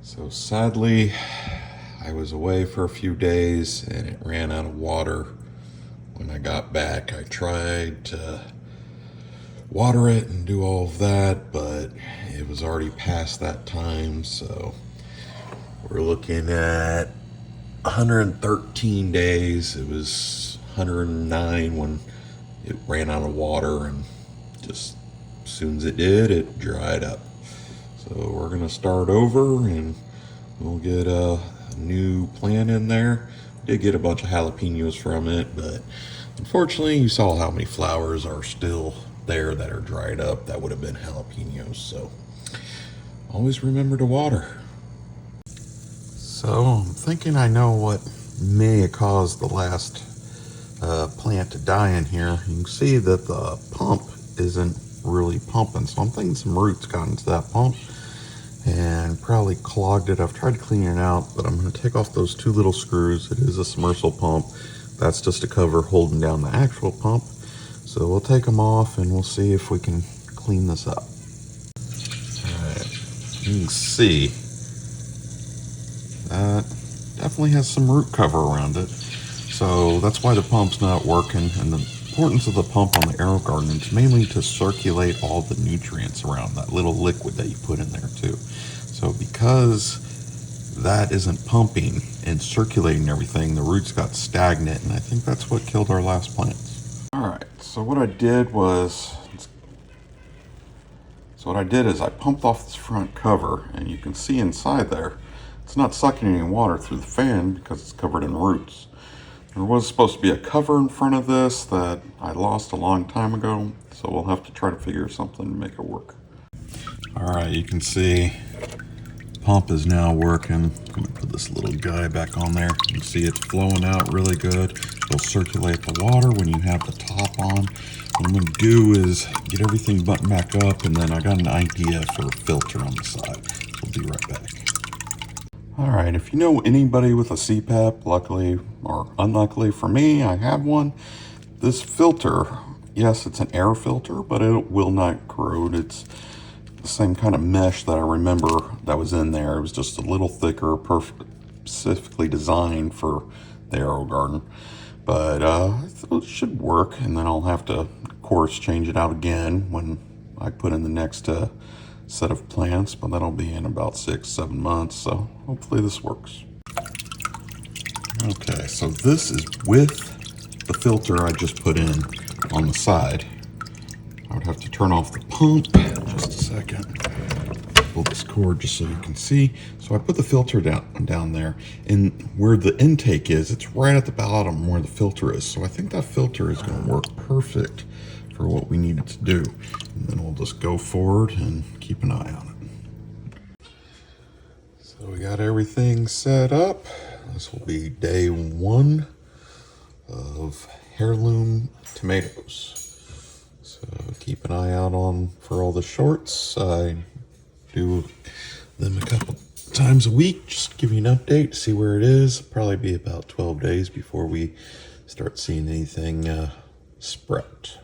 So sadly, I was away for a few days and it ran out of water. When I got back, I tried to water it and do all of that, but it was already past that time. So we're looking at 113 days. It was 109 when it ran out of water, and just as soon as it did, it dried up. So we're gonna start over and we'll get a new plant in there. Did get a bunch of jalapenos from it, but unfortunately you saw how many flowers are still there that are dried up. That would have been jalapenos. So always remember to water. So I'm thinking I know what may have caused the last plant to die in here. You can see that the pump isn't really pumping, so I'm thinking some roots got into that pump and probably clogged it. I've tried to clean it out, but I'm going to take off those two little screws. It is a submersible pump. That's just a cover holding down the actual pump. So we'll take them off and we'll see if we can clean this up. Alright, you can see that definitely has some root cover around it. So that's why the pump's not working. And the importance of the pump on the AeroGarden is mainly to circulate all the nutrients around, that little liquid that you put in there too. So because that isn't pumping and circulating everything, the roots got stagnant, and I think that's what killed our last plants. All right, so what I did is I pumped off this front cover, and you can see inside there, it's not sucking any water through the fan because it's covered in roots. There was supposed to be a cover in front of this that I lost a long time ago, so we'll have to try to figure something to make it work. All right, you can see the pump is now working. I'm gonna put this little guy back on there. You can see it's flowing out really good. It'll circulate the water when you have the top on. What I'm gonna do is get everything buttoned back up, and then I got an idea for a filter on the side. We'll be right back. All right, if you know anybody with a CPAP, luckily or unluckily for me, I have one. This filter, yes, it's an air filter, but it will not corrode. It's the same kind of mesh that I remember that was in there. It was just a little thicker, specifically designed for the AeroGarden. But it should work, and then I'll have to, of course, change it out again when I put in the next set of plants, but that'll be in about 6-7 months, so hopefully this works. Okay, so this is with the filter I just put in on the side. I would have to turn off the pump. Just a second. Pull this cord just so you can see. So I put the filter down there, and where the intake is, it's right at the bottom where the filter is. So I think that filter is going to work perfect for what we need it to do. And then we'll just go forward and keep an eye on it. So we got everything set up. This will be day 1 of heirloom tomatoes. So keep an eye out for all the shorts. I do them a couple times a week, just give you an update, see where it is. Probably be about 12 days before we start seeing anything sprout.